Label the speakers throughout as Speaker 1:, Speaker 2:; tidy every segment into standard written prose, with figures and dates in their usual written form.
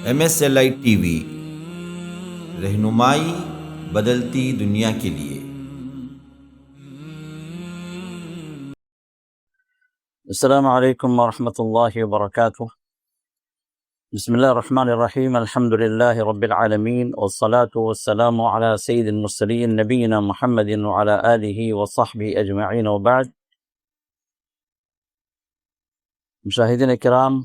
Speaker 1: MSLI TV رہنمائی بدلتی دنیا کے لیے۔
Speaker 2: السلام علیکم ورحمۃ اللہ وبرکاتہ۔ بسم اللہ الرحمن الرحیم، الحمد للہ رب العالمین، والصلاة والسلام علی سید المرسلین نبینا محمد وعلی آلہ وصحبہ اجمعین، وبعد۔ مشاہدین کرام،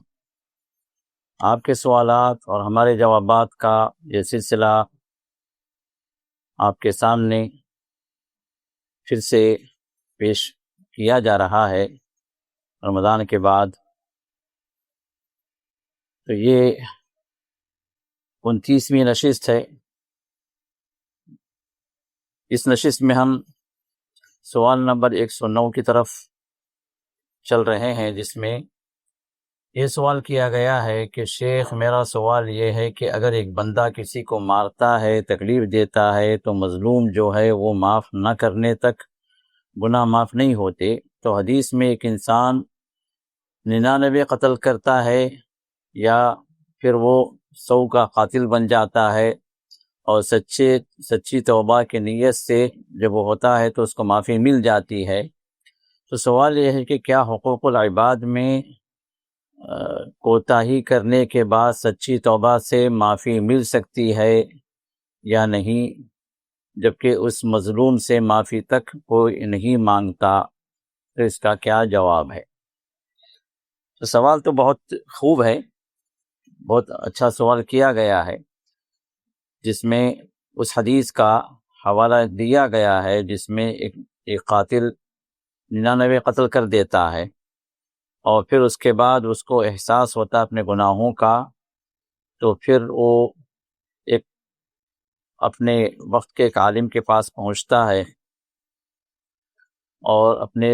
Speaker 2: آپ کے سوالات اور ہمارے جوابات کا یہ سلسلہ آپ کے سامنے پھر سے پیش کیا جا رہا ہے رمضان کے بعد۔ تو یہ 29ویں نشست ہے۔ اس نشست میں ہم سوال نمبر 109 کی طرف چل رہے ہیں، جس میں یہ سوال کیا گیا ہے کہ شیخ، میرا سوال یہ ہے کہ اگر ایک بندہ کسی کو مارتا ہے، تکلیف دیتا ہے، تو مظلوم جو ہے وہ معاف نہ کرنے تک گناہ معاف نہیں ہوتے۔ تو حدیث میں ایک انسان 99 قتل کرتا ہے یا پھر وہ 100 کا قاتل بن جاتا ہے، اور سچی توبہ کی نیت سے جب وہ ہوتا ہے تو اس کو معافی مل جاتی ہے۔ تو سوال یہ ہے کہ کیا حقوق العباد میں کوتاہی کرنے کے بعد سچی توبہ سے معافی مل سکتی ہے یا نہیں، جبکہ اس مظلوم سے معافی تک کوئی نہیں مانگتا؟ تو اس کا کیا جواب ہے؟ تو سوال تو بہت خوب ہے، بہت اچھا سوال کیا گیا ہے، جس میں اس حدیث کا حوالہ دیا گیا ہے جس میں ایک قاتل 99 قتل کر دیتا ہے، اور پھر اس کے بعد اس کو احساس ہوتا ہے اپنے گناہوں کا، تو پھر وہ ایک اپنے وقت کے ایک عالم کے پاس پہنچتا ہے اور اپنے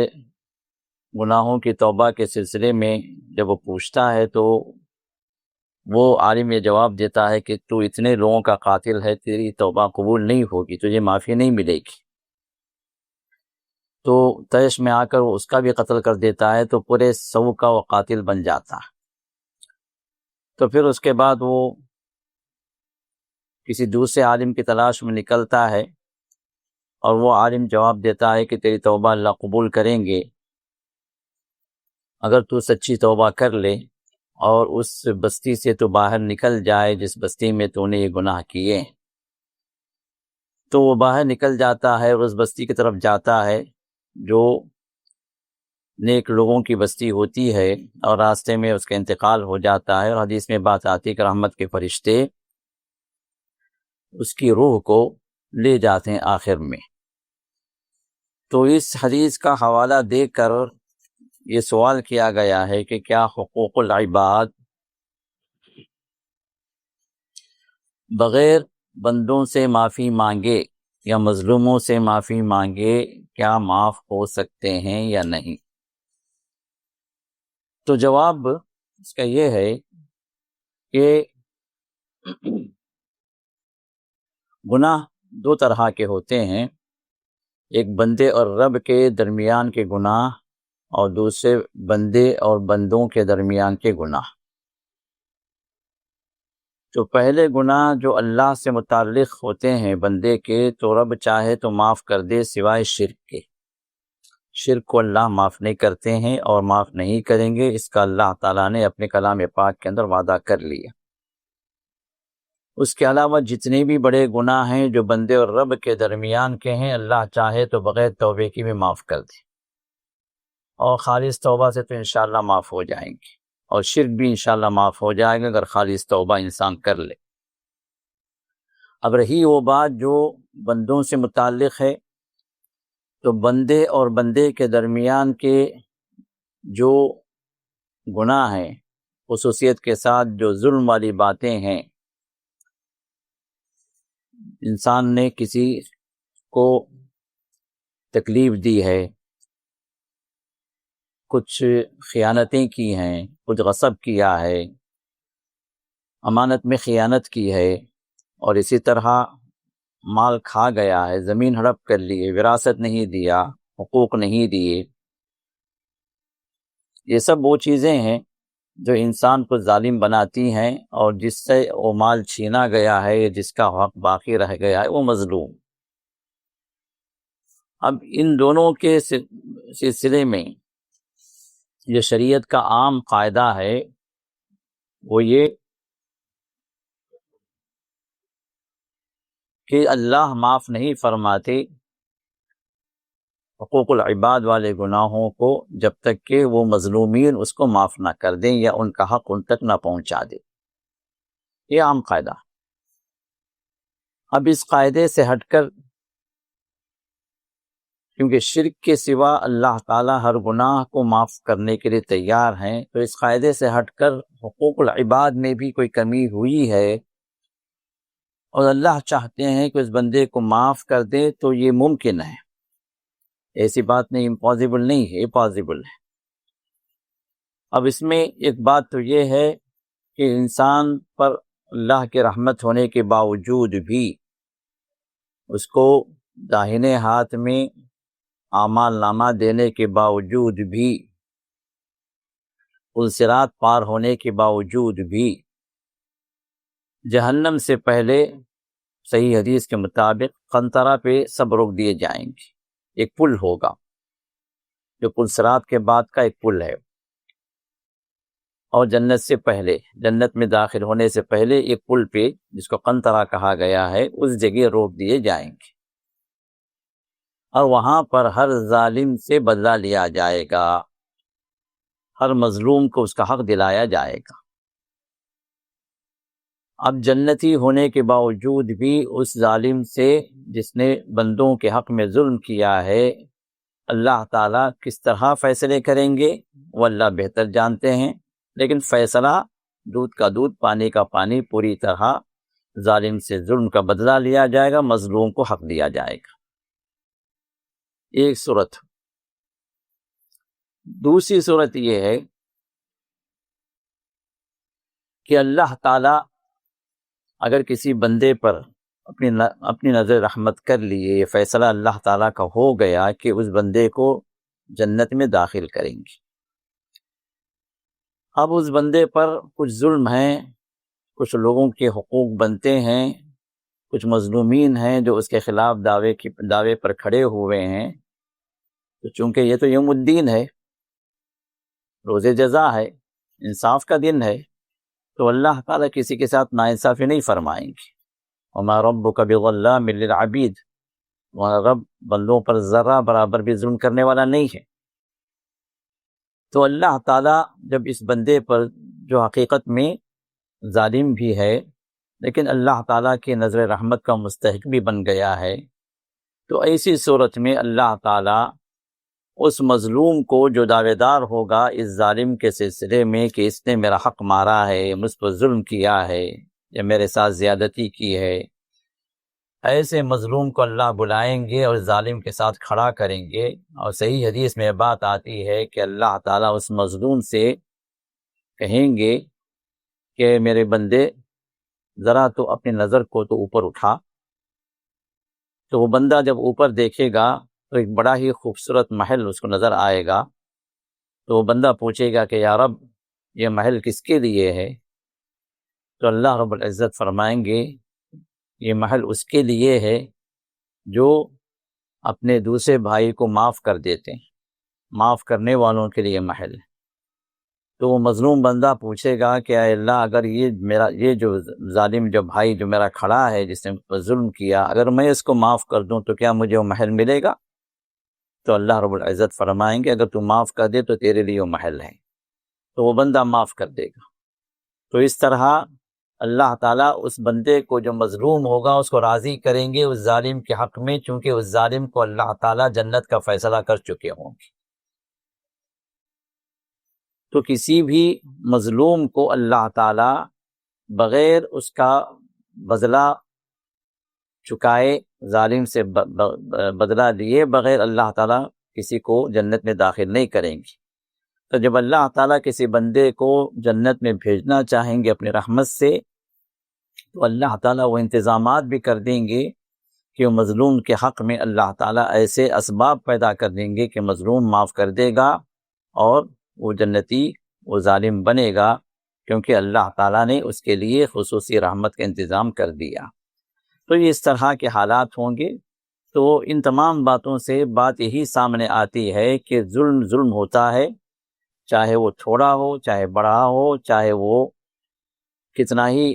Speaker 2: گناہوں کی توبہ کے سلسلے میں جب وہ پوچھتا ہے تو وہ عالم یہ جواب دیتا ہے کہ تو اتنے لوگوں کا قاتل ہے، تیری توبہ قبول نہیں ہوگی، تجھے معافی نہیں ملے گی۔ تو تیش میں آ کر وہ اس کا بھی قتل کر دیتا ہے، تو پورے 100 کا وہ قاتل بن جاتا ہے۔ تو پھر اس کے بعد وہ کسی دوسرے عالم کی تلاش میں نکلتا ہے، اور وہ عالم جواب دیتا ہے کہ تیری توبہ اللہ قبول کریں گے اگر تو سچی توبہ کر لے اور اس بستی سے تو باہر نکل جائے جس بستی میں تو نے یہ گناہ کیے۔ تو وہ باہر نکل جاتا ہے اور اس بستی کی طرف جاتا ہے جو نیک لوگوں کی بستی ہوتی ہے، اور راستے میں اس کا انتقال ہو جاتا ہے، اور حدیث میں بات آتی ہے کہ رحمت کے فرشتے اس کی روح کو لے جاتے ہیں آخر میں۔ تو اس حدیث کا حوالہ دے کر یہ سوال کیا گیا ہے کہ کیا حقوق العباد بغیر بندوں سے معافی مانگے یا مظلوموں سے معافی مانگے کیا معاف ہو سکتے ہیں یا نہیں؟ تو جواب اس کا یہ ہے کہ گناہ 2 طرح کے ہوتے ہیں، ایک بندے اور رب کے درمیان کے گناہ، اور دوسرے بندے اور بندوں کے درمیان کے گناہ۔ تو پہلے گناہ جو اللہ سے متعلق ہوتے ہیں بندے کے، تو رب چاہے تو معاف کر دے سوائے شرک کے۔ شرک کو اللہ معاف نہیں کرتے ہیں اور معاف نہیں کریں گے، اس کا اللہ تعالیٰ نے اپنے کلام پاک کے اندر وعدہ کر لیا۔ اس کے علاوہ جتنے بھی بڑے گناہ ہیں جو بندے اور رب کے درمیان کے ہیں، اللہ چاہے تو بغیر توبے کی بھی معاف کر دے، اور خالص توبہ سے تو انشاءاللہ معاف ہو جائیں گے، اور شرک بھی انشاءاللہ معاف ہو جائے گا اگر خالص توبہ انسان کر لے۔ اب رہی وہ بات جو بندوں سے متعلق ہے، تو بندے اور بندے کے درمیان کے جو گناہ ہیں، خصوصیت کے ساتھ جو ظلم والی باتیں ہیں، انسان نے کسی کو تکلیف دی ہے، کچھ خیانتیں کی ہیں، کچھ غصب کیا ہے، امانت میں خیانت کی ہے، اور اسی طرح مال کھا گیا ہے، زمین ہڑپ کر لی ہے، وراثت نہیں دیا، حقوق نہیں دیے۔ یہ سب وہ چیزیں ہیں جو انسان کو ظالم بناتی ہیں اور جس سے وہ مال چھینا گیا ہے یا جس کا حق باقی رہ گیا ہے وہ مظلوم۔ اب ان دونوں کے سلسلے میں یہ شریعت کا عام قاعدہ ہے وہ یہ کہ اللہ معاف نہیں فرماتے حقوق العباد والے گناہوں کو جب تک کہ وہ مظلومین اس کو معاف نہ کر دیں یا ان کا حق ان تک نہ پہنچا دیں۔ یہ عام قاعدہ۔ اب اس قاعدے سے ہٹ کر، کیونکہ شرک کے سوا اللہ تعالیٰ ہر گناہ کو معاف کرنے کے لیے تیار ہیں، تو اس قاعدے سے ہٹ کر حقوق العباد میں بھی کوئی کمی ہوئی ہے اور اللہ چاہتے ہیں کہ اس بندے کو معاف کر دے، تو یہ ممکن ہے۔ ایسی بات نہیں، امپاسبل نہیں ہے، پاسبل ہے۔ اب اس میں ایک بات تو یہ ہے کہ انسان پر اللہ کی رحمت ہونے کے باوجود بھی اس کو داہنے ہاتھ میں اعمال نامہ دینے کے باوجود بھی، صراط پار ہونے کے باوجود بھی جہنم سے پہلے صحیح حدیث کے مطابق قنطرہ پہ سب روک دیے جائیں گے۔ ایک پل ہوگا جو پل صراط کے بعد کا ایک پل ہے، اور جنت سے پہلے، جنت میں داخل ہونے سے پہلے ایک پل پہ جس کو قنطرہ کہا گیا ہے اس جگہ روک دیے جائیں گے، اور وہاں پر ہر ظالم سے بدلہ لیا جائے گا، ہر مظلوم کو اس کا حق دلایا جائے گا۔ اب جنتی ہونے کے باوجود بھی اس ظالم سے جس نے بندوں کے حق میں ظلم کیا ہے، اللہ تعالیٰ کس طرح فیصلے کریں گے وہ اللہ بہتر جانتے ہیں، لیکن فیصلہ دودھ کا دودھ پانی کا پانی، پوری طرح ظالم سے ظلم کا بدلہ لیا جائے گا، مظلوم کو حق دیا جائے گا۔ ایک صورت۔ دوسری صورت یہ ہے کہ اللہ تعالیٰ اگر کسی بندے پر اپنی نظر رحمت کر لیے، یہ فیصلہ اللہ تعالیٰ کا ہو گیا کہ اس بندے کو جنت میں داخل کریں گے، اب اس بندے پر کچھ ظلم ہیں، کچھ لوگوں کے حقوق بنتے ہیں، کچھ مظلومین ہیں جو اس کے خلاف دعوے پر کھڑے ہوئے ہیں، تو چونکہ یہ تو یوم الدین ہے، روز جزا ہے، انصاف کا دن ہے، تو اللہ تعالیٰ کسی کے ساتھ ناانصافی نہیں فرمائیں گے۔ وما ربک بظلام للعبید، تمہارا رب بندوں پر ذرہ برابر بھی ظلم کرنے والا نہیں ہے۔ تو اللہ تعالیٰ جب اس بندے پر جو حقیقت میں ظالم بھی ہے لیکن اللہ تعالیٰ کی نظر رحمت کا مستحق بھی بن گیا ہے، تو ایسی صورت میں اللہ تعالیٰ اس مظلوم کو جو دعوے دار ہوگا اس ظالم کے سلسلے میں کہ اس نے میرا حق مارا ہے، مجھ پر ظلم کیا ہے یا میرے ساتھ زیادتی کی ہے، ایسے مظلوم کو اللہ بلائیں گے اور ظالم کے ساتھ کھڑا کریں گے، اور صحیح حدیث میں بات آتی ہے کہ اللہ تعالیٰ اس مظلوم سے کہیں گے کہ میرے بندے ذرا تو اپنی نظر کو تو اوپر اٹھا، تو وہ بندہ جب اوپر دیکھے گا تو ایک بڑا ہی خوبصورت محل اس کو نظر آئے گا، تو وہ بندہ پوچھے گا کہ یا رب یہ محل کس کے لیے ہے؟ تو اللہ رب العزت فرمائیں گے یہ محل اس کے لیے ہے جو اپنے دوسرے بھائی کو معاف کر دیتے ہیں، معاف کرنے والوں کے لیے محل ہے۔ تو وہ مظلوم بندہ پوچھے گا کہ اے اللہ اگر یہ جو ظالم جو بھائی جو میرا کھڑا ہے جس نے مجھ پر ظلم کیا، اگر میں اس کو معاف کر دوں تو کیا مجھے وہ محل ملے گا؟ تو اللہ رب العزت فرمائیں گے اگر تو معاف کر دے تو تیرے لیے وہ محل ہے، تو وہ بندہ معاف کر دے گا۔ تو اس طرح اللہ تعالیٰ اس بندے کو جو مظلوم ہوگا اس کو راضی کریں گے اس ظالم کے حق میں، چونکہ اس ظالم کو اللہ تعالیٰ جنت کا فیصلہ کر چکے ہوں گے۔ تو کسی بھی مظلوم کو اللہ تعالیٰ بغیر اس کا بدلہ چکائے، ظالم سے بدلہ لیے بغیر اللہ تعالیٰ کسی کو جنت میں داخل نہیں کریں گے۔ تو جب اللہ تعالیٰ کسی بندے کو جنت میں بھیجنا چاہیں گے اپنی رحمت سے، تو اللہ تعالیٰ وہ انتظامات بھی کر دیں گے کہ وہ مظلوم کے حق میں اللہ تعالیٰ ایسے اسباب پیدا کر دیں گے کہ مظلوم معاف کر دے گا اور وہ جنتی وہ ظالم بنے گا، کیونکہ اللہ تعالیٰ نے اس کے لیے خصوصی رحمت کا انتظام کر دیا۔ تو یہ اس طرح کے حالات ہوں گے۔ تو ان تمام باتوں سے بات یہی سامنے آتی ہے کہ ظلم ہوتا ہے، چاہے وہ تھوڑا ہو، چاہے بڑا ہو، چاہے وہ کتنا ہی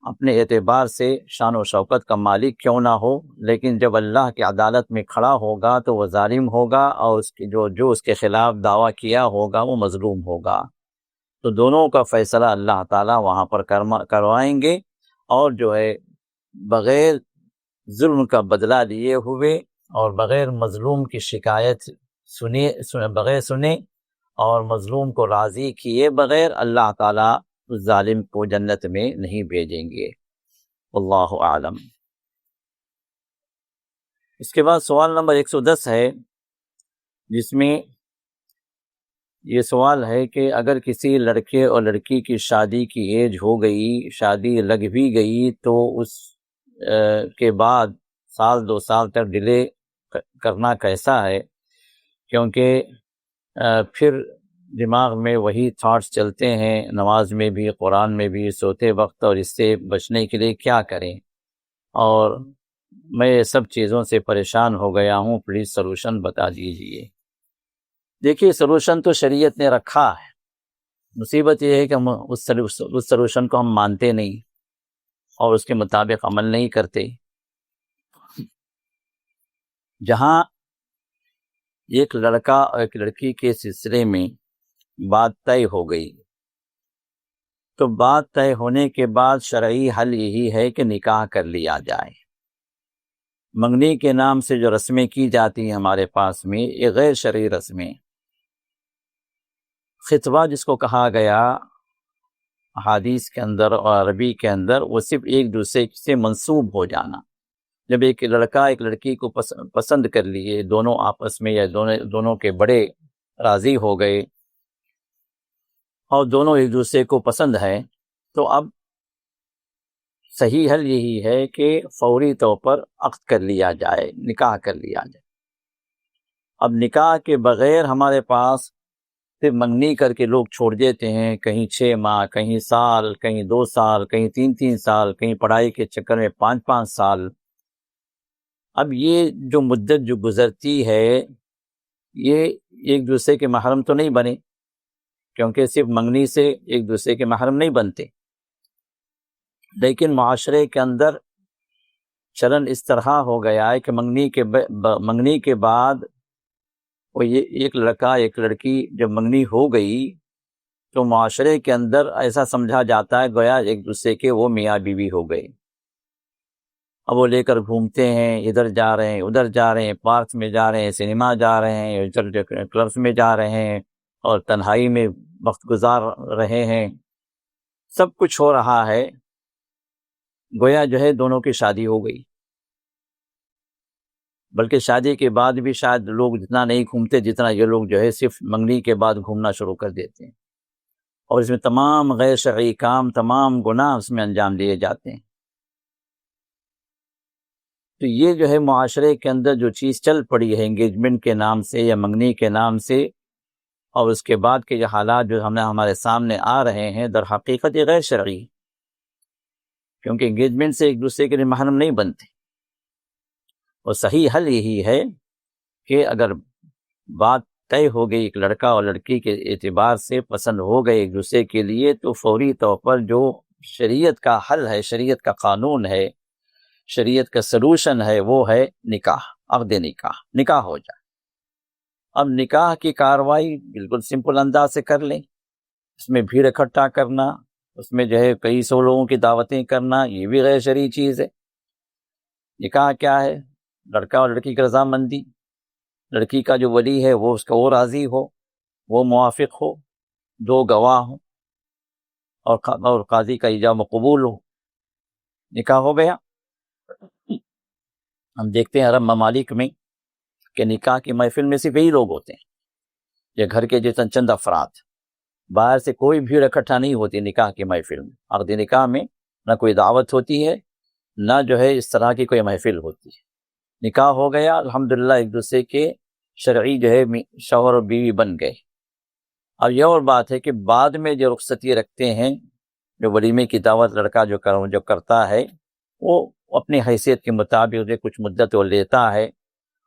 Speaker 2: اپنے اعتبار سے شان و شوکت کا مالک کیوں نہ ہو، لیکن جب اللہ کی عدالت میں کھڑا ہوگا تو وہ ظالم ہوگا، اور اس کی جو اس کے خلاف دعویٰ کیا ہوگا وہ مظلوم ہوگا۔ تو دونوں کا فیصلہ اللہ تعالیٰ وہاں پر کروائیں گے، اور جو ہے بغیر ظلم کا بدلہ لیے ہوئے اور بغیر مظلوم کی شکایت بغیر سنے اور مظلوم کو راضی کیے بغیر اللہ تعالیٰ اس ظالم کو جنت میں نہیں بھیجیں گے۔ واللہ اعلم۔ اس کے بعد سوال نمبر 110 ہے، جس میں یہ سوال ہے کہ اگر کسی لڑکے اور لڑکی کی شادی کی ایج ہو گئی، شادی لگ بھی گئی، تو اس کے بعد 1-2 سال تک ڈیلے کرنا کیسا ہے؟ کیونکہ پھر دماغ میں وہی تھاٹس چلتے ہیں، نماز میں بھی، قرآن میں بھی، سوتے وقت، اور اس سے بچنے کے لیے کیا کریں؟ اور میں سب چیزوں سے پریشان ہو گیا ہوں، پلیز سلوشن بتا دیجیے۔ دیکھیے، سلوشن تو شریعت نے رکھا ہے، مصیبت یہ ہے کہ ہم اس سلوشن کو ہم مانتے نہیں اور اس کے مطابق عمل نہیں کرتے۔ جہاں ایک لڑکا اور ایک لڑکی کے سلسلے میں بات طے ہو گئی، تو بات طے ہونے کے بعد شرعی حل یہی ہے کہ نکاح کر لیا جائے۔ منگنی کے نام سے جو رسمیں کی جاتی ہیں ہمارے پاس میں، یہ غیر شرعی رسمیں۔ خطبہ جس کو کہا گیا حدیث کے اندر اور عربی کے اندر، وہ صرف ایک دوسرے سے منسوب ہو جانا۔ جب ایک لڑکا ایک لڑکی کو پسند کر لیے، دونوں آپس میں یا دونوں کے بڑے راضی ہو گئے اور دونوں ایک دوسرے کو پسند ہے، تو اب صحیح حل یہی ہے کہ فوری طور پر عقد کر لیا جائے، نکاح کر لیا جائے۔ اب نکاح کے بغیر ہمارے پاس صرف منگنی کر کے لوگ چھوڑ دیتے ہیں، کہیں 6 ماہ، کہیں سال، کہیں 2 سال، کہیں 3 سال، کہیں پڑھائی کے چکر میں 5 سال۔ اب یہ جو مدت جو گزرتی ہے، یہ ایک دوسرے کے محرم تو نہیں بنے، کیونکہ صرف منگنی سے ایک دوسرے کے محرم نہیں بنتے، لیکن معاشرے کے اندر چلن اس طرح ہو گیا ہے کہ منگنی کے بعد وہ یہ ایک لڑکا ایک لڑکی جب منگنی ہو گئی تو معاشرے کے اندر ایسا سمجھا جاتا ہے گویا ایک دوسرے کے وہ میاں بیوی ہو گئے۔ اب وہ لے کر گھومتے ہیں، ادھر جا رہے ہیں، ادھر جا رہے ہیں، پارک میں جا رہے ہیں، سنیما جا رہے ہیں، کلبس میں جا رہے ہیں، اور تنہائی میں وقت گزار رہے ہیں۔ سب کچھ ہو رہا ہے، گویا جو ہے دونوں کی شادی ہو گئی۔ بلکہ شادی کے بعد بھی شاید لوگ جتنا نہیں گھومتے جتنا یہ لوگ جو ہے صرف منگنی کے بعد گھومنا شروع کر دیتے ہیں، اور اس میں تمام غیر شرعی کام، تمام گناہ اس میں انجام دیے جاتے ہیں۔ تو یہ جو ہے معاشرے کے اندر جو چیز چل پڑی ہے انگیجمنٹ کے نام سے یا منگنی کے نام سے، اور اس کے بعد کے جو حالات جو ہمارے سامنے آ رہے ہیں، در حقیقت یہ غیر شرعی، کیونکہ انگیجمنٹ سے ایک دوسرے کے لیے محرم نہیں بنتے۔ اور صحیح حل یہی ہے کہ اگر بات طے ہو گئی ایک لڑکا اور لڑکی کے اعتبار سے پسند ہو گئے ایک دوسرے کے لیے، تو فوری طور پر جو شریعت کا حل ہے، شریعت کا قانون ہے، شریعت کا سلوشن ہے، وہ ہے نکاح، عقد نکاح ہو جائے۔ اب نکاح کی کاروائی بالکل سمپل انداز سے کر لیں، اس میں بھیڑ اکٹھا کرنا، اس میں جو ہے کئی 100 لوگوں کی دعوتیں کرنا، یہ بھی غیر شرعی چیز ہے۔ نکاح کیا ہے؟ لڑکا اور لڑکی کی رضامندی، لڑکی کا جو ولی ہے وہ اس کا وہ راضی ہو، وہ موافق ہو، 2 گواہ ہوں، اور قاضی کا ایجاب و قبول ہو، نکاح ہو گیا۔ ہم دیکھتے ہیں عرب ممالک میں کہ نکاح کی محفل میں صرف یہی لوگ ہوتے ہیں، یا گھر کے جتنے چند افراد، باہر سے کوئی بھیڑ اکٹھا نہیں ہوتی نکاح کی محفل میں۔ عقد نکاح میں نہ کوئی دعوت ہوتی ہے، نہ جو ہے اس طرح کی کوئی محفل ہوتی ہے۔ نکاح ہو گیا، الحمدللہ ایک دوسرے کے شرعی جو ہے شوہر اور بیوی بن گئے۔ اب یہ اور بات ہے کہ بعد میں جو رخصتی رکھتے ہیں، جو ولیمے کی دعوت لڑکا جو کرتا ہے، وہ اپنی حیثیت کے مطابق جو کچھ مدت وہ لیتا ہے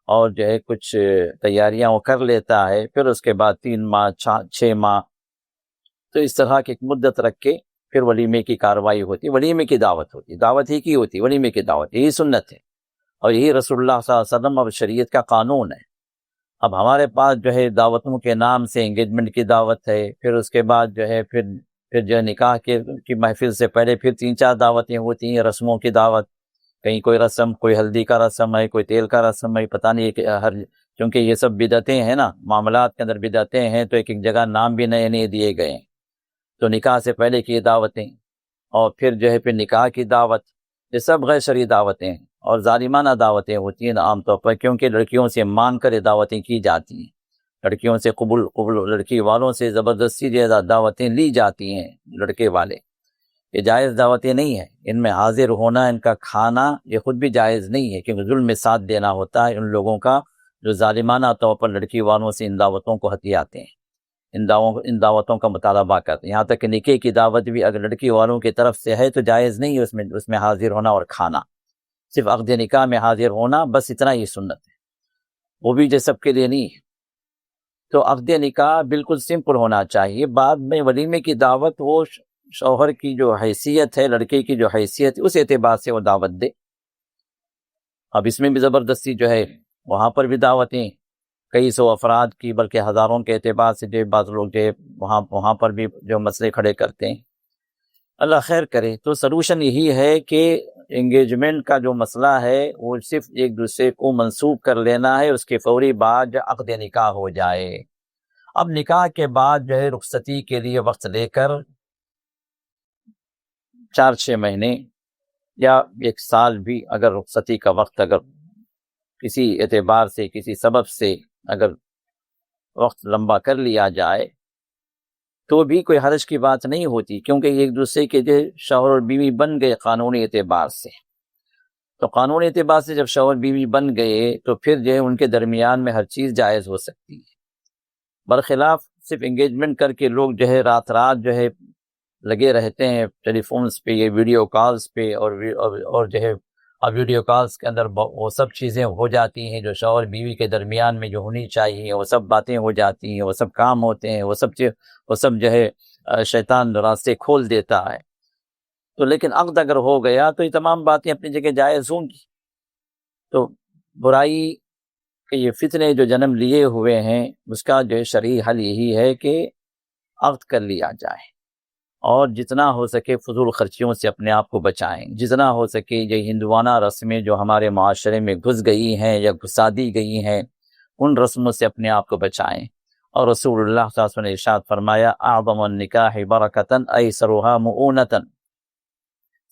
Speaker 2: اور جو ہے کچھ تیاریاں وہ کر لیتا ہے، پھر اس کے بعد 3 ماہ 6 ماہ تو اس طرح کی ایک مدت رکھ کے پھر ولیمے کی کارروائی ہوتی، ولیمے کی دعوت ہوتی، دعوت ہی کی ہوتی، ولیمے کی دعوت، یہی سنت ہے اور یہی رسول اللہ صلی اللہ علیہ وسلم اور شریعت کا قانون ہے۔ اب ہمارے پاس جو ہے دعوتوں کے نام سے انگیجمنٹ کی دعوت ہے، پھر اس کے بعد جو ہے پھر جو ہے نکاح کی محفل سے پہلے پھر 3-4 دعوتیں ہوتی ہیں، رسموں کی دعوت، کہیں کوئی رسم، کوئی ہلدی کا رسم ہے، کوئی تیل کا رسم ہے، پتہ نہیں کہ کیونکہ یہ سب بدعتیں ہیں نا، معاملات کے اندر بدعتیں ہیں، تو ایک جگہ نام بھی نئے نئے دیے گئے ہیں۔ تو نکاح سے پہلے کی دعوتیں اور پھر جو ہے پھر نکاح کی دعوت، یہ سب غیر شرعی دعوتیں ہیں اور ظالمانہ دعوتیں ہوتی ہیں عام طور پر، کیونکہ لڑکیوں سے مان کر یہ دعوتیں کی جاتی ہیں، لڑکیوں سے قبول لڑکی والوں سے زبردستی جو دعوتیں لی جاتی ہیں لڑکے والے، یہ جائز دعوتیں نہیں ہیں، ان میں حاضر ہونا، ان کا کھانا یہ خود بھی جائز نہیں ہے، کیونکہ ظلم میں ساتھ دینا ہوتا ہے ان لوگوں کا جو ظالمانہ طور پر لڑکی والوں سے ان دعوتوں کو ہتھیاتے ہیں، ان دعوتوں کا مطالبہ کرتے ہیں، یہاں تک کہ نکاح کی دعوت بھی اگر لڑکی والوں کی طرف سے ہے تو جائز نہیں ہے اس میں حاضر ہونا اور کھانا، صرف عقد نکاح میں حاضر ہونا، بس اتنا ہی سنت ہے، وہ بھی جو سب کے لیے نہیں ہے۔ تو عقد نکاح بالکل سمپل ہونا چاہیے، بعد میں ولیمے کی دعوت وہ شوہر کی جو حیثیت ہے، لڑکے کی جو حیثیت ہے، اس اعتبار سے وہ دعوت دے۔ اب اس میں بھی زبردستی جو ہے وہاں پر بھی دعوتیں کئی سو افراد کی بلکہ ہزاروں کے اعتبار سے جو بعض لوگ جو وہاں پر بھی جو مسئلے کھڑے کرتے ہیں، اللہ خیر کرے۔ تو سلوشن یہی ہے کہ انگیجمنٹ کا جو مسئلہ ہے وہ صرف ایک دوسرے کو منسوخ کر لینا ہے، اس کے فوری بعد عقد نکاح ہو جائے۔ اب نکاح کے بعد جو ہے رخصتی کے لیے وقت لے کر 4-6 مہینے یا 1 سال بھی اگر رخصتی کا وقت اگر کسی اعتبار سے کسی سبب سے اگر وقت لمبا کر لیا جائے تو بھی کوئی حرج کی بات نہیں ہوتی، کیونکہ ایک دوسرے کے جو شوہر اور بیوی بن گئے قانونی اعتبار سے، تو قانونی اعتبار سے جب شوہر بیوی بن گئے تو پھر جو ہے ان کے درمیان میں ہر چیز جائز ہو سکتی ہے، برخلاف صرف انگیجمنٹ کر کے لوگ جو ہے رات جو ہے لگے رہتے ہیں ٹیلی فونز پہ، یہ ویڈیو کالز پہ، اور جو ہے اب ویڈیو کالز کے اندر وہ سب چیزیں ہو جاتی ہیں جو شوہر بیوی کے درمیان میں جو ہونی چاہیے، وہ سب باتیں ہو جاتی ہیں، وہ سب کام ہوتے ہیں، وہ سب جو ہے شیطان راستے کھول دیتا ہے۔ تو لیکن عقد اگر ہو گیا تو یہ تمام باتیں اپنی جگہ جائز ہوں گی۔ تو برائی کے یہ فتنے جو جنم لیے ہوئے ہیں اس کا جو شرعی حل یہی ہے کہ عقد کر لیا جائے اور جتنا ہو سکے فضول خرچیوں سے اپنے آپ کو بچائیں، جتنا ہو سکے یہ ہندوانہ رسمیں جو ہمارے معاشرے میں گھس گئی ہیں یا گھسا دی گئی ہیں ان رسموں سے اپنے آپ کو بچائیں۔ اور رسول اللہ صلی اللہ علیہ وسلم نے ارشاد فرمایا اعظم النکاح برکتاً ایسرها مؤونۃ،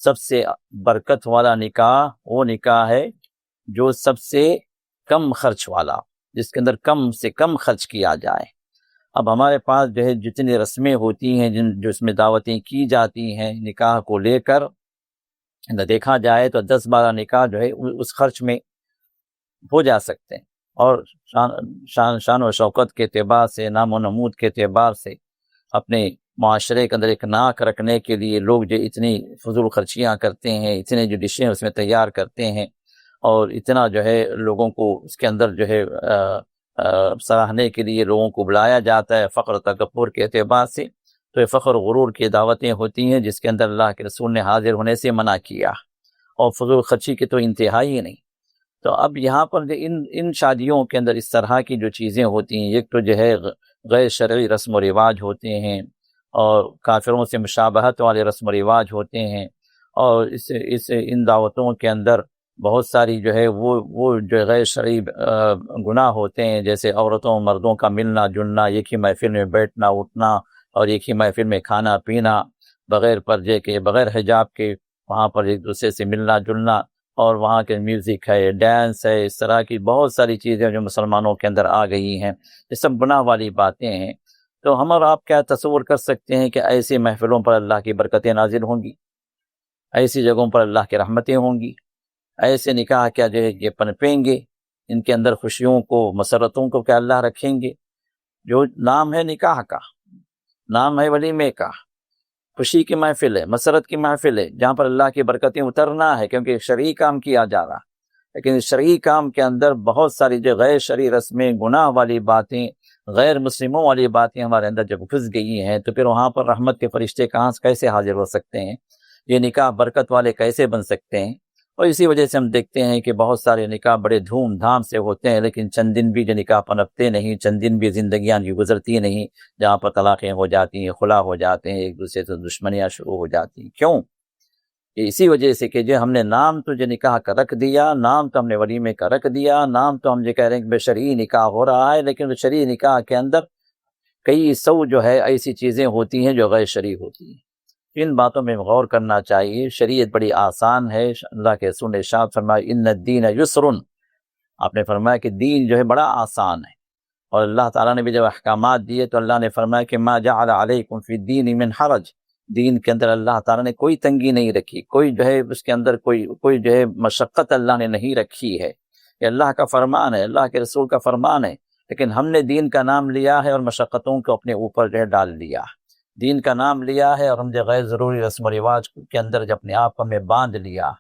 Speaker 2: سب سے برکت والا نکاح وہ نکاح ہے جو سب سے کم خرچ والا، جس کے اندر کم سے کم خرچ کیا جائے۔ اب ہمارے پاس جو ہے جتنی رسمیں ہوتی ہیں جو اس میں دعوتیں کی جاتی ہیں نکاح کو لے کر، دیکھا جائے تو 10-12 نکاح جو ہے اس خرچ میں ہو جا سکتے ہیں، اور شان و شوکت کے اعتبار سے، نام و نمود کے اعتبار سے، اپنے معاشرے کے اندر ایک ناک رکھنے کے لیے لوگ جو اتنی فضول خرچیاں کرتے ہیں، اتنے جو ڈشیں اس میں تیار کرتے ہیں اور اتنا جو ہے لوگوں کو اس کے اندر جو ہے سراہنے کے لیے لوگوں کو بلایا جاتا ہے فخر تکبر کے اعتبار سے، تو یہ فخر غرور کی دعوتیں ہوتی ہیں جس کے اندر اللہ کے رسول نے حاضر ہونے سے منع کیا، اور فضول خرچی کی تو انتہائی نہیں۔ تو اب یہاں پر ان شادیوں کے اندر اس طرح کی جو چیزیں ہوتی ہیں، ایک تو جو ہے غیر شرعی رسم و رواج ہوتے ہیں اور کافروں سے مشابہت والے رسم و رواج ہوتے ہیں، اور ان دعوتوں کے اندر بہت ساری جو ہے وہ جو غیر شرعی گناہ ہوتے ہیں، جیسے عورتوں و مردوں کا ملنا جلنا، ایک ہی محفل میں بیٹھنا اٹھنا اور ایک ہی محفل میں کھانا پینا، بغیر پردے کے بغیر حجاب کے وہاں پر ایک دوسرے سے ملنا جلنا، اور وہاں کے میوزک ہے، ڈانس ہے، اس طرح کی بہت ساری چیزیں جو مسلمانوں کے اندر آ گئی ہیں، یہ سب گناہ والی باتیں ہیں۔ تو ہم اور آپ کیا تصور کر سکتے ہیں کہ ایسی محفلوں پر اللہ کی برکتیں نازل ہوں گی، ایسی جگہوں پر اللہ کی رحمتیں ہوں گی، ایسے نکاح کیا جو ہے یہ پنپیں گے، ان کے اندر خوشیوں کو مسرتوں کو کیا اللہ رکھیں گے؟ جو نام ہے نکاح کا، نام ہے ولیمے کا، خوشی کی محفل ہے، مسرت کی محفل ہے، جہاں پر اللہ کی برکتیں اترنا ہے، کیونکہ شرعی کام کیا جا رہا۔ لیکن شرعی کام کے اندر بہت ساری جو غیر شرعی رسمیں، گناہ والی باتیں، غیر مسلموں والی باتیں ہمارے اندر جب گھس گئی ہیں تو پھر وہاں پر رحمت کے فرشتے کیسے حاضر ہو سکتے ہیں؟ یہ نکاح برکت والے کیسے بن سکتے ہیں؟ اور اسی وجہ سے ہم دیکھتے ہیں کہ بہت سارے نکاح بڑے دھوم دھام سے ہوتے ہیں، لیکن چند دن بھی جو نکاح پنپتے نہیں، چند دن بھی زندگیاں جو گزرتی نہیں، جہاں پر طلاقیں ہو جاتی ہیں، خلا ہو جاتے ہیں، ایک دوسرے سے دشمنیاں شروع ہو جاتی ہیں۔ کیوں؟ اسی وجہ سے کہ جو ہم نے نام تو جو نکاح کا رکھ دیا، نام تو ہم نے ولیمے کا رکھ دیا، نام تو ہم یہ کہہ رہے ہیں کہ بے شرعی نکاح ہو رہا ہے، لیکن شرعی نکاح کے اندر کئی سو جو ہے ایسی چیزیں ہوتی ہیں جو غیر شرعی ہوتی ہیں۔ ان باتوں میں غور کرنا چاہیے۔ شریعت بڑی آسان ہے۔ اللہ کے رسول نے ارشاد فرمایا ان الدین یسر، آپ نے فرمایا کہ دین جو ہے بڑا آسان ہے۔ اور اللہ تعالیٰ نے بھی جب احکامات دیے تو اللہ نے فرمایا کہ ما جعل علیکم فی الدین من حرج، دین کے اندر اللہ تعالیٰ نے کوئی تنگی نہیں رکھی، کوئی جو ہے اس کے اندر کوئی جو ہے مشقت اللہ نے نہیں رکھی ہے۔ یہ اللہ کا فرمان ہے، اللہ کے رسول کا فرمان ہے، لیکن ہم نے دین کا نام لیا ہے اور مشقتوں کو اپنے اوپر جو ہے ڈال دیا۔ دین کا نام لیا ہے اور ہم جو غیر ضروری رسم و رواج کے اندر جو اپنے آپ کو ہمیں باندھ لیا،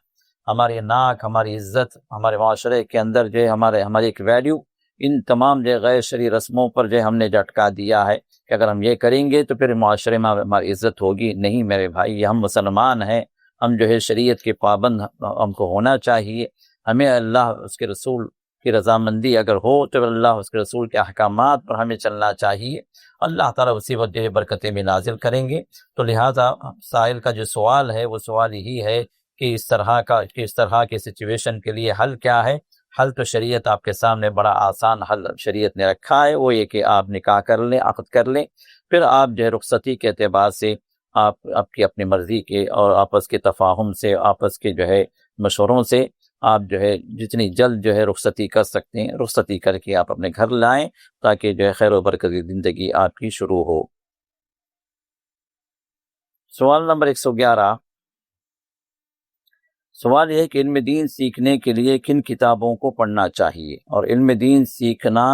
Speaker 2: ہماری ناک، ہماری عزت، ہمارے معاشرے کے اندر جو ہے ہماری ایک ویلیو، ان تمام جو غیر شرعی رسموں پر جو ہم نے جھٹکا دیا ہے کہ اگر ہم یہ کریں گے تو پھر معاشرے میں ہماری عزت ہوگی۔ نہیں میرے بھائی، ہم مسلمان ہیں، ہم جو ہے شریعت کے پابند ہم کو ہونا چاہیے۔ ہمیں اللہ اس کے رسول کی رضامندی اگر ہو تو اللہ اس کے رسول کے احکامات پر ہمیں چلنا چاہیے، اللہ تعالیٰ اسی وقت جو ہے برکتیں بھی نازل کریں گے۔ تو لہٰذا سائل کا جو سوال ہے وہ سوال یہی ہے کہ اس طرح کی سچویشن کے لیے حل کیا ہے؟ حل تو شریعت آپ کے سامنے بڑا آسان حل شریعت نے رکھا ہے، وہ یہ کہ آپ نکاح کر لیں، عقد کر لیں، پھر آپ جو ہے رخصتی کے اعتبار سے آپ کی اپنی مرضی کے اور آپس کے تفاہم سے، آپس کے جو ہے مشوروں سے آپ جو ہے جتنی جلد جو ہے رخصتی کر سکتے ہیں، رخصتی کر کے آپ اپنے گھر لائیں تاکہ جو ہے خیر و برکت کی زندگی آپ کی شروع ہو۔ سوال نمبر 111، سوال یہ ہے کہ علم دین سیکھنے کے لیے کن کتابوں کو پڑھنا چاہیے اور علم دین سیکھنا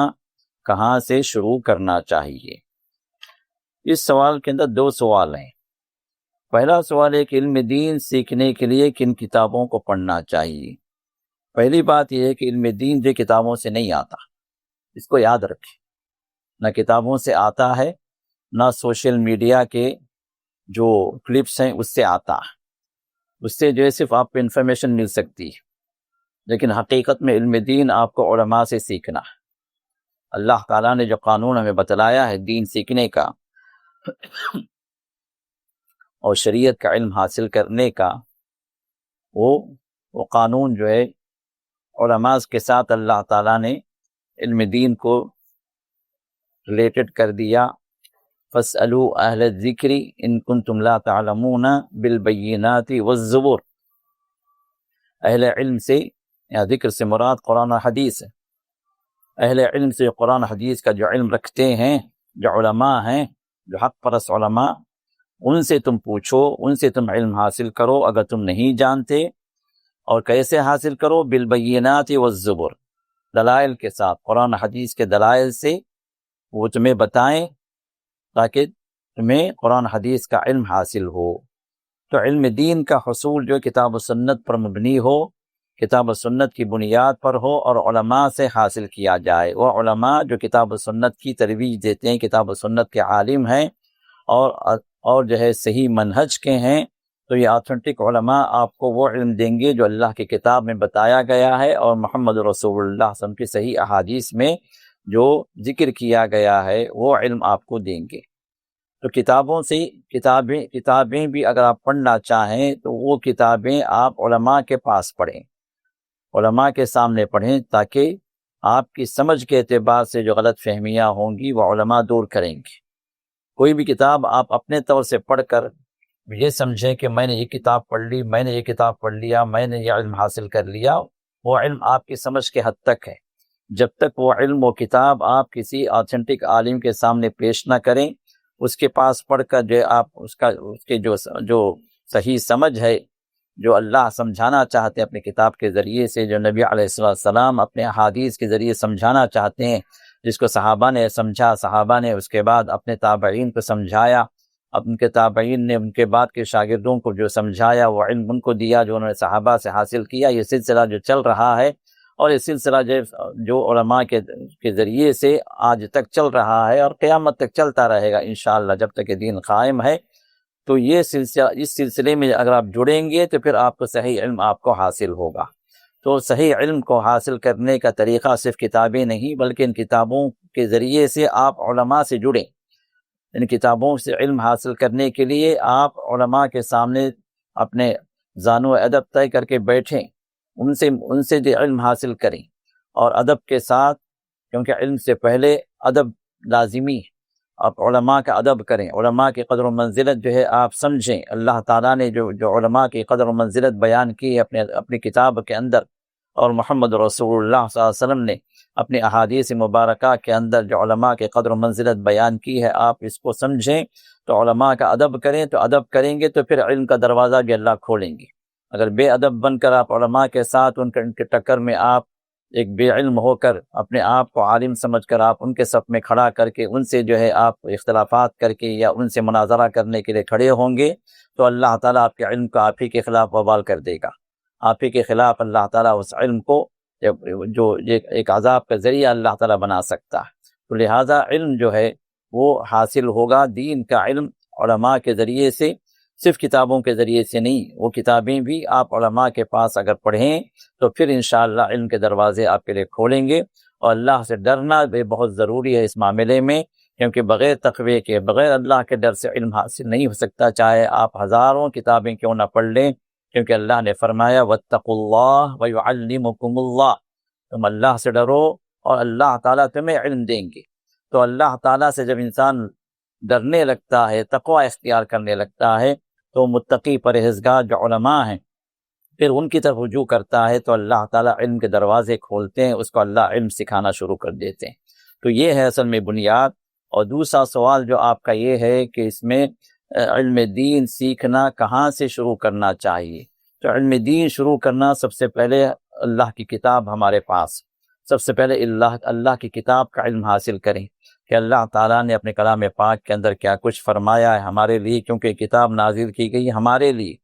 Speaker 2: کہاں سے شروع کرنا چاہیے؟ اس سوال کے اندر دو سوال ہیں۔ پہلا سوال ہے کہ علم دین سیکھنے کے لیے کن کتابوں کو پڑھنا چاہیے۔ پہلی بات یہ ہے کہ علم دین جو کتابوں سے نہیں آتا، اس کو یاد رکھیں، نہ کتابوں سے آتا ہے، نہ سوشل میڈیا کے جو کلپس ہیں اس سے آتا ہے۔ اس سے جو ہے صرف آپ کو انفارمیشن مل سکتی ہے، لیکن حقیقت میں علم دین آپ کو علماء سے سیکھنا ہے۔ اللہ تعالیٰ نے جو قانون ہمیں بتلایا ہے دین سیکھنے کا اور شریعت کا علم حاصل کرنے کا، وہ قانون جو ہے علماء کے ساتھ اللہ تعالیٰ نے علم دین کو ریلیٹڈ کر دیا۔ فَاسْأَلُوا أَهْلَ الذِّكْرِ إِن كُنتُمْ لَا تَعْلَمُونَ بِالْبَيِّنَاتِ وَالزُّبُرِ۔ اہل علم سے یا ذکر سے مراد قرآن و حدیث ہے۔ اہل علم سے قرآن حدیث کا جو علم رکھتے ہیں، جو علماء ہیں، جو حق پرست علماء، ان سے تم پوچھو، ان سے تم علم حاصل کرو اگر تم نہیں جانتے۔ اور کیسے حاصل کرو؟ بالبینات والزبر، دلائل کے ساتھ، قرآن حدیث کے دلائل سے وہ تمہیں بتائیں تاکہ تمہیں قرآن حدیث کا علم حاصل ہو۔ تو علم دین کا حصول جو کتاب و سنت پر مبنی ہو، کتاب و سنت کی بنیاد پر ہو اور علماء سے حاصل کیا جائے۔ وہ علماء جو کتاب و سنت کی ترویج دیتے ہیں، کتاب و سنت کے عالم ہیں اور جو ہے صحیح منہج کے ہیں، تو یہ آتھنٹک علماء آپ کو وہ علم دیں گے جو اللہ کی کتاب میں بتایا گیا ہے اور محمد رسول اللہ صلی اللہ علیہ وسلم کی صحیح احادیث میں جو ذکر کیا گیا ہے وہ علم آپ کو دیں گے۔ تو کتابیں بھی اگر آپ پڑھنا چاہیں تو وہ کتابیں آپ علماء کے پاس پڑھیں، علماء کے سامنے پڑھیں، تاکہ آپ کی سمجھ کے اعتبار سے جو غلط فہمیاں ہوں گی وہ علماء دور کریں گے۔ کوئی بھی کتاب آپ اپنے طور سے پڑھ کر یہ سمجھیں کہ میں نے یہ کتاب پڑھ لی، میں نے یہ کتاب پڑھ لیا، میں نے یہ علم حاصل کر لیا، وہ علم آپ کی سمجھ کے حد تک ہے۔ جب تک وہ علم، وہ کتاب آپ کسی آتھنٹک عالم کے سامنے پیش نہ کریں، اس کے پاس پڑھ کر جو آپ اس کے جو صحیح سمجھ ہے، جو اللہ سمجھانا چاہتے ہیں اپنے کتاب کے ذریعے سے، جو نبی علیہ السلام اپنے احادیث کے ذریعے سمجھانا چاہتے ہیں، جس کو صحابہ نے سمجھا، صحابہ نے اس کے بعد اپنے تابعین کو سمجھایا، اب ان کے تابعین نے ان کے بعد کے شاگردوں کو جو سمجھایا، وہ علم ان کو دیا جو انہوں نے صحابہ سے حاصل کیا۔ یہ سلسلہ جو چل رہا ہے، اور یہ سلسلہ جو علماء کے ذریعے سے آج تک چل رہا ہے اور قیامت تک چلتا رہے گا انشاءاللہ، جب تک یہ دین قائم ہے۔ تو یہ سلسلہ، اس سلسلے میں اگر آپ جڑیں گے تو پھر آپ کو صحیح علم آپ کو حاصل ہوگا۔ تو صحیح علم کو حاصل کرنے کا طریقہ صرف کتابیں نہیں، بلکہ ان کتابوں کے ذریعے سے آپ علماء سے جڑیں۔ ان کتابوں سے علم حاصل کرنے کے لیے آپ علماء کے سامنے اپنے زانو ادب طے کر کے بیٹھیں، ان سے جو علم حاصل کریں، اور ادب کے ساتھ، کیونکہ علم سے پہلے ادب لازمی ہے۔ آپ علماء کا ادب کریں، علماء کی قدر و منزلت جو ہے آپ سمجھیں۔ اللہ تعالیٰ نے جو علماء کی قدر و منزلت بیان کی ہے اپنی کتاب کے اندر، اور محمد رسول اللہ صلی اللہ علیہ وسلم نے اپنی احادیث مبارکہ کے اندر جو علماء کی قدر و منزلت بیان کی ہے، آپ اس کو سمجھیں۔ تو علماء کا ادب کریں، تو ادب کریں گے تو پھر علم کا دروازہ بھی اللہ کھولیں گے۔ اگر بے ادب بن کر آپ علماء کے ساتھ ان کے ٹکر میں آپ ایک بے علم ہو کر اپنے آپ کو عالم سمجھ کر آپ ان کے صف میں کھڑا کر کے ان سے جو ہے آپ اختلافات کر کے یا ان سے مناظرہ کرنے کے لیے کھڑے ہوں گے، تو اللہ تعالیٰ آپ کے علم کو آپ ہی کے خلاف وبال کر دے گا۔ آپ ہی کے خلاف اللہ تعالیٰ اس علم کو جو ایک عذاب کا ذریعہ اللہ تعالیٰ بنا سکتا ہے۔ تو لہٰذا علم جو ہے وہ حاصل ہوگا، دین کا علم علماء کے ذریعے سے، صرف کتابوں کے ذریعے سے نہیں۔ وہ کتابیں بھی آپ علماء کے پاس اگر پڑھیں تو پھر انشاءاللہ علم کے دروازے آپ کے لیے کھولیں گے۔ اور اللہ سے ڈرنا بھی بہت ضروری ہے اس معاملے میں، کیونکہ بغیر تقوی کے، بغیر اللہ کے ڈر سے علم حاصل نہیں ہو سکتا، چاہے آپ ہزاروں کتابیں کیوں نہ پڑھ لیں، کیونکہ اللہ نے فرمایا واتقوا اللہ ویعلمکم اللہ، تم اللہ سے ڈرو اور اللہ تعالیٰ تمہیں علم دیں گے۔ تو اللہ تعالیٰ سے جب انسان ڈرنے لگتا ہے، تقوی اختیار کرنے لگتا ہے، تو متقی پرہیزگار جو علماء ہیں پھر ان کی طرف رجوع کرتا ہے، تو اللہ تعالیٰ علم کے دروازے کھولتے ہیں، اس کو اللہ علم سکھانا شروع کر دیتے ہیں۔ تو یہ ہے اصل میں بنیاد۔ اور دوسرا سوال جو آپ کا یہ ہے کہ اس میں علم دین سیکھنا کہاں سے شروع کرنا چاہیے؟ تو علم دین شروع کرنا سب سے پہلے اللہ کی کتاب ہمارے پاس، سب سے پہلے اللہ کی کتاب کا علم حاصل کریں کہ اللہ تعالیٰ نے اپنے کلام پاک کے اندر کیا کچھ فرمایا ہے ہمارے لیے، کیونکہ کتاب نازل کی گئی ہمارے لیے۔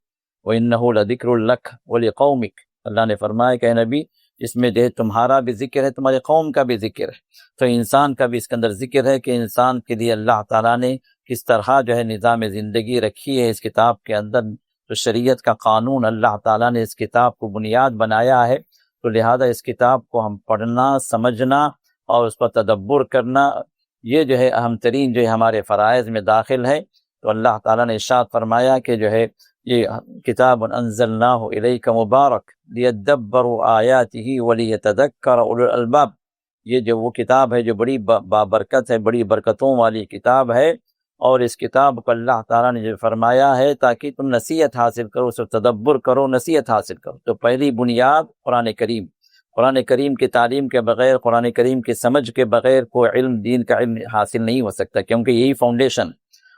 Speaker 2: وَإِنَّهُ لَذِكْرٌ لَكَ وَلِقَوْمِكَ، اللہ نے فرمایا کہ اے نبی اس میں جو ہے تمہارا بھی ذکر ہے، تمہارے قوم کا بھی ذکر ہے۔ تو انسان کا بھی اس کے اندر ذکر ہے کہ انسان کے لیے اللہ تعالیٰ نے کس طرح جو ہے نظام زندگی رکھی ہے اس کتاب کے اندر۔ تو شریعت کا قانون اللہ تعالیٰ نے اس کتاب کو بنیاد بنایا ہے، تو لہذا اس کتاب کو ہم پڑھنا، سمجھنا اور اس پر تدبر کرنا، یہ جو ہے اہم ترین جو ہے ہمارے فرائض میں داخل ہے۔ تو اللہ تعالیٰ نے ارشاد فرمایا کہ جو ہے یہ کتاب انزلناہ الیک مبارک لیدبروا آیاتہ ولیتذکر اولو الالباب، یہ جو وہ کتاب ہے جو بڑی بابرکت ہے، بڑی برکتوں والی کتاب ہے، اور اس کتاب کو اللہ تعالیٰ نے جو فرمایا ہے تاکہ تم نصیحت حاصل کرو، اسے تدبر کرو، نصیحت حاصل کرو۔ تو پہلی بنیاد قرآن کریم، قرآن کریم کی تعلیم کے بغیر، قرآن کریم کی سمجھ کے بغیر کوئی علم، دین کا علم حاصل نہیں ہو سکتا، کیونکہ یہی فاؤنڈیشن۔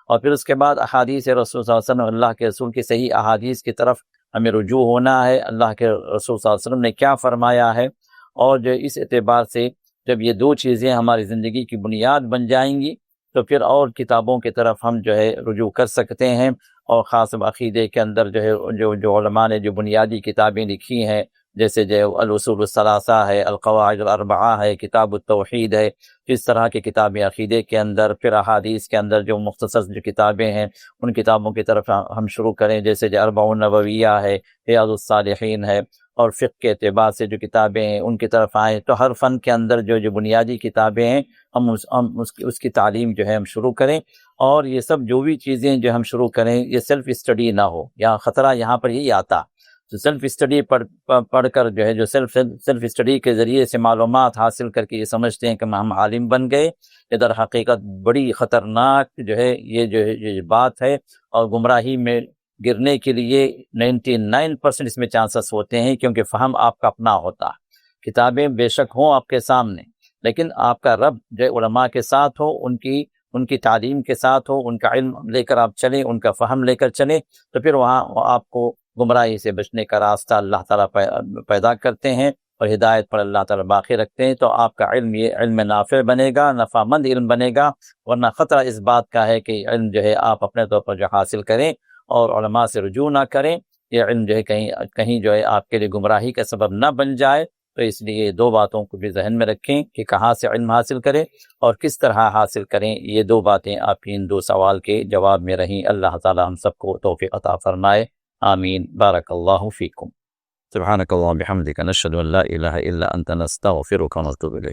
Speaker 2: اور پھر اس کے بعد احادیث رسول صلی اللہ علیہ وسلم، اللہ کے رسول کی صحیح احادیث کی طرف ہمیں رجوع ہونا ہے، اللہ کے رسول صلی اللہ علیہ وسلم نے کیا فرمایا ہے۔ اور جو اس اعتبار سے جب یہ دو چیزیں ہماری زندگی کی بنیاد بن جائیں گی تو پھر اور کتابوں کی طرف ہم جو ہے رجوع کر سکتے ہیں۔ اور خاص عقیدے کے اندر جو ہے جو علماء نے جو بنیادی کتابیں لکھی ہیں، جیسے جو الاصول الثلاثہ ہے، القواعد الاربعہ ہے، کتاب التوحید ہے، اس طرح کی کتابیں عقیدے کے اندر، پھر احادیث کے اندر جو مختصر جو کتابیں ہیں ان کتابوں کی طرف ہم شروع کریں، جیسے جو اربعون نوویہ ہے، ریاض الصالحین ہے، اور فقہ کے اعتبار سے جو کتابیں ہیں ان کی طرف آئیں۔ تو ہر فن کے اندر جو بنیادی کتابیں ہیں ہم اس کی تعلیم جو ہے ہم شروع کریں۔ اور یہ سب جو بھی چیزیں جو ہم شروع کریں یہ سیلف اسٹڈی نہ ہو، یہاں خطرہ یہاں پر یہی آتا۔ تو سیلف اسٹڈی پڑھ کر جو ہے جو سیلف اسٹڈی کے ذریعے سے معلومات حاصل کر کے یہ سمجھتے ہیں کہ ہم عالم بن گئے، یہ در حقیقت بڑی خطرناک جو ہے یہ بات ہے، اور گمراہی میں گرنے کے لیے 99% اس میں چانسز ہوتے ہیں، کیونکہ فہم آپ کا اپنا ہوتا ہے۔ کتابیں بے شک ہوں آپ کے سامنے، لیکن آپ کا رب جو علماء کے ساتھ ہو، ان کی تعلیم کے ساتھ ہو، ان کا علم لے کر آپ چلیں، ان کا فہم لے کر چلیں، تو پھر وہاں آپ کو گمراہی سے بچنے کا راستہ اللہ تعالیٰ پیدا کرتے ہیں، اور ہدایت پر اللہ تعالیٰ باقی رکھتے ہیں تو آپ کا علم یہ علم نافع بنے گا، نفع مند علم بنے گا، ورنہ خطرہ اس بات کا ہے کہ علم جو ہے آپ اپنے طور پر جو حاصل کریں اور علماء سے رجوع نہ کریں، یہ علم جو ہے کہیں جو ہے آپ کے لیے گمراہی کا سبب نہ بن جائے۔ تو اس لیے یہ دو باتوں کو بھی ذہن میں رکھیں کہ کہاں سے علم حاصل کریں اور کس طرح حاصل کریں۔ یہ دو باتیں آپ کی ان دو سوال کے جواب میں رہیں۔ اللہ تعالی ہم سب کو توفیق عطا فرمائے، آمین۔ بارک اللہ فیکم۔ سبحانک اللہم بحمدک، نشہد ان لا الہ الا انت، نستغفرک ونتوب الیک۔